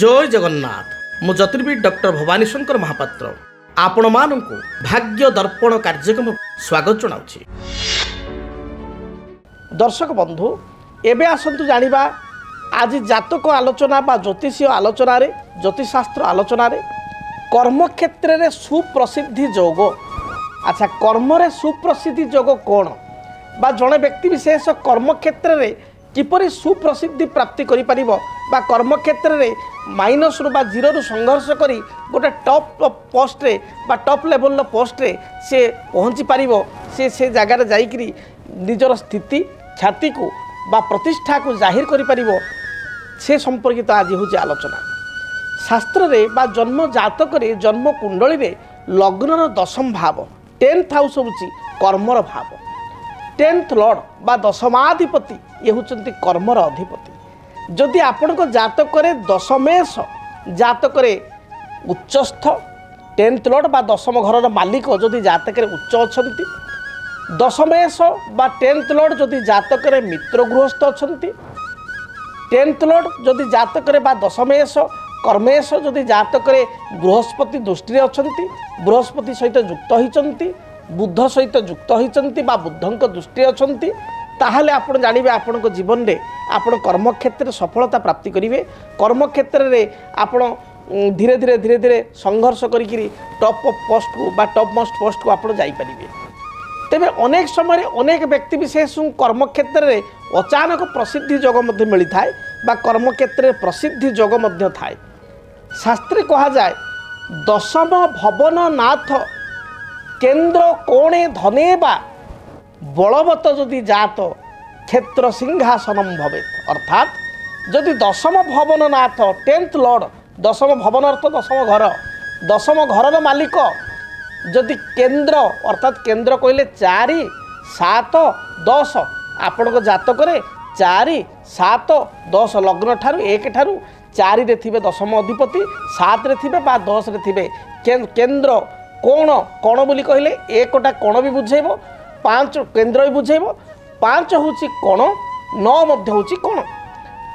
जय जगन्नाथ। मु ज्योतिर्विद डॉक्टर भवानी शंकर महापात्र आपण मानकु भाग्य दर्पण कार्यक्रम स्वागत जनाउछि। दर्शक बंधु एबे आसंतु जानिबा आज जातक आलोचना बा ज्योतिषीय आलोचना रे ज्योतिषशास्त्र आलोचना रे कर्म क्षेत्र रे सुप्रसिद्धि योग। अच्छा, कर्म रे सुप्रसिद्धि योग कौन बा जड़े व्यक्ति विशेष कर्म क्षेत्र रे किपरि सुप्रसिद्धि प्राप्ति करि परिबो बा कर्म क्षेत्र रे माइनस रु बा जीरो रु संघर्ष करी गोटे टॉप पोस्ट रे बा टॉप लेवल रो पोस्ट रे से पहुँची पारिबो, से जगार जाइकरी निजर स्थिति ख्याति को बा प्रतिष्ठा को जाहिर करि परिबो, से संपर्कित आज होची आलोचना। शास्त्र रे बा जन्म जातक रे जन्म कुंडली रे लग्नर दशम भाव 10th हाउस होची कर्मर भाव। 10th लॉर्ड बा दशमाधिपति ये होचंती कर्मर अधिपति। जदि आपण को जातक रे दशमेश जातक रे उच्चस्थ 10th लॉर्ड बा दशम घर मालिक जदि जातक रे उच्च अछंती, दशमेश बा 10th लॉर्ड जदि जातक रे मित्र गृहस्थ अछंती, 10th लॉर्ड जदि जातक रे बा दशमेश कर्मेश जदि जातक रे बृहस्पति दृष्टि अछंती, बृहस्पति सहित युक्त होइचंती, बुध सहित युक्त होइचंती बा बुद्धंक दृष्टि अछंती, ताहले आपण जानिबे आपण को जीवन रे आपण कर्म क्षेत्र सफलता प्राप्ति करिवे। कर्म क्षेत्र रे आपण धीरे धीरे संघर्ष करिकरी टॉप पोस्ट को बा टॉप मोस्ट पोस्ट को आपण जाई परिबे। तेबे अनेक समय अनेक व्यक्ति विशेष कर्म क्षेत्र रे अचानक प्रसिद्धि योग मध्य मिली थाए बा कर्म क्षेत्र रे प्रसिद्धि योग मध्य थाए। शास्त्रे कहा जाए दशम भवन नाथ केन्द्र कोणे धने बा बलवत जदि जात क्षेत्र सिंहासनम भवेत। अर्थात जदि दशम भवन नाथ 10th लॉर्ड, दशम भवन अर्थ दशम घर, दशम घर मालिक जदि केन्द्र अर्थात केन्द्र कहले 4 7 10 आपण को जातक रे 4 7 10 लग्न ठारू 1 ठारू 4 रे थिबे दशम अधिपति, 7 रे थिबे बा 10 रे थिबे केन्द्र कोण। कोण बोली कहले एकटा कोण भी बुझेबो, 5 केन्द्र भी बुझेबो, 5 होची कोण, 9 मध्य होची कोण।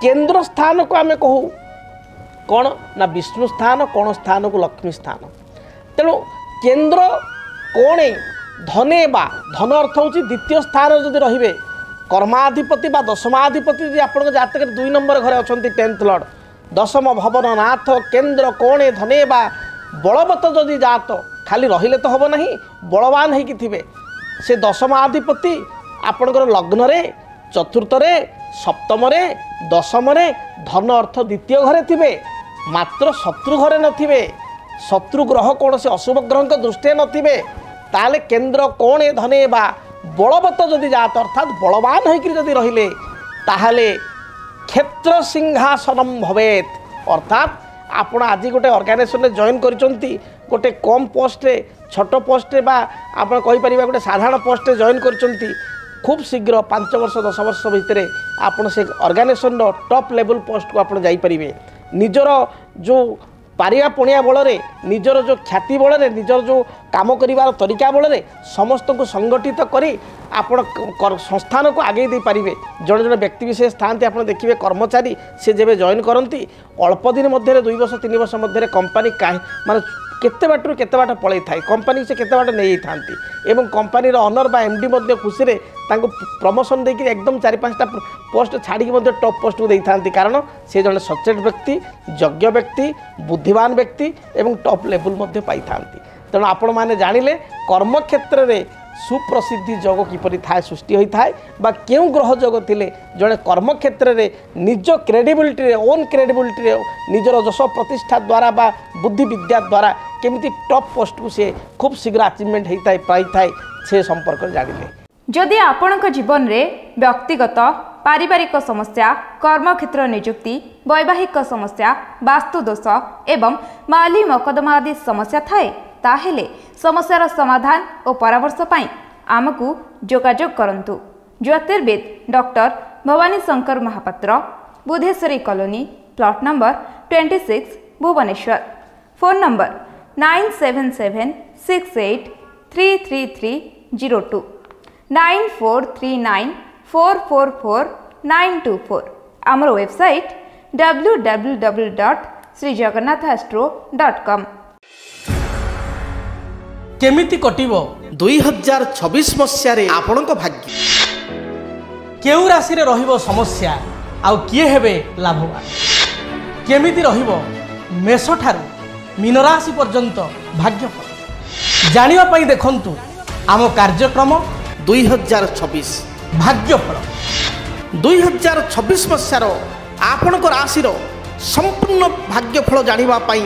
केन्द्र स्थान को आमे कहू कोण ना विष्णु स्थान, कोण स्थान को लक्ष्मी स्थान। तेणु केन्द्र कोणे धने बा धन अर्थ होची द्वितीय स्थान जदि रहिबे कर्माधिपति बा दशमाधिपति जदि आपण जातक 2 नंबर घरे अछंती 10th लॉर्ड दशम भवन नाथ केन्द्र कोणे धने बा बलवत जदि जात खाली रहिले तो हबो नहीं, बलवान है कि थिबे से दशमाधिपति आपणकर लग्न रे चतुर्थ रे सप्तम रे दशम रे धन अर्थ द्वितीय घरे थिबे, मात्र शत्रु घरे नथिबे, शत्रु ग्रह कौन से अशुभ ग्रह दृष्टि नथिबे, ताले केन्द्र कोणे धने बा बलवत जदि जात अर्थात बलवान होइकरी जदि रहिले ताहले क्षेत्र सिंहासनम भवेत। अर्थात आपण आज गोटे ऑर्गेनाइजेशन रे जॉइन करिसंती गोटे कम पोस्ट रे छोट पोस्ट रे बा आपण कहि परिबा गोटे साधारण पोस्ट रे जॉइन करिसंती, खूब शीघ्र 5 वर्ष 10 वर्ष भितर आपण से ऑर्गेनाइजेशन रो टॉप लेवल पोस्ट को आपण जाई परिबे। निजर जो पारिया पुणिया बल रे, निजर जो ख्याति बल रे, निजर जो काम करिवार तरीका बल रे समस्त को संगठित करी आपण संस्थान को आगे दे पारिबे। जड़े जड़े व्यक्ति विशेष थांती आपण देखिबे कर्मचारी से जेबे जॉइन करंती अल्प दिन मध्य 2 वर्ष 3 वर्ष मध्य कंपनी माने केते बाटरू केते बाट पळै थाए, कंपनी से केते बाट नै थांती एवं कंपनी रो ओनर बा एमडी मध्य खुशी रे तांको प्रमोशन देकी एकदम 4-5टा पोस्ट छाड़ी मध्य टॉप पोस्ट को दे थांती। कारण से जड़े सचेत व्यक्ति, योग्य व्यक्ति, बुद्धिमान व्यक्ति एवं टॉप लेवल मध्य पाई थांती। तेणु आपण माने जानिले कर्म क्षेत्र रे सुप्रसिद्धि योग किपरि थाए सृष्टि होई थाए बा केउ ग्रह योग थिले जड़े कर्म क्षेत्र रे निज क्रेडिबिलिटी रे ओन क्रेडिबिलिटी रे निजर जश प्रतिष्ठा द्वारा बा बुद्धि विद्या द्वारा केमिति टॉप पोस्ट को से खूब शीघ्र अचीवमेंट होई थाए पाई थाए से संपर्क जानिले। जदि आपणक जीवन रे व्यक्तिगत पारिवारिक समस्या, कर्मक्षेत्र नियुक्ति, वैवाहिक समस्या, वास्तु दोष एवं माली मकदमा आदि समस्या थाए ताहेले समस्यार समाधान और परामर्श पाई आमकु जोगाजोग करंतु। ज्योतिर्विद doctor Bhabani Shankar Mohapatra, Budheswari colony, plot number 26, Bhubaneswar. Phone number 9776833302 9439444924। आमर वेबसाइट www.siddharth श्रीजगन्नाथastro.com। केमिति कटिब 2026 मसीह आपणक भाग्य केउ राशि रे रहिबो समस्या आउ किए हेबे लाभवान केमिति रहिबो मेष ठारू मीन राशि पर्यंत भाग्यफल जानिबा पई देखंतु आम कार्यक्रम 2026 भाग्यफल 2026 मसीह आपणक राशि रो संपूर्ण भाग्यफल जानिबा पई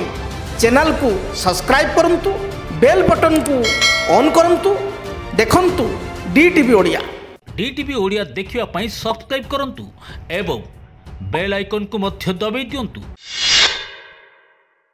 चैनल को सब्सक्राइब करंतु बेल बटन को ऑन करंतु देखंतु डीटीवी ओडिया डीटीवी ओडिया देखिवा पई सब्सक्राइब करंतु एवं बेल आइकन को मध्य दबाई दियंतु।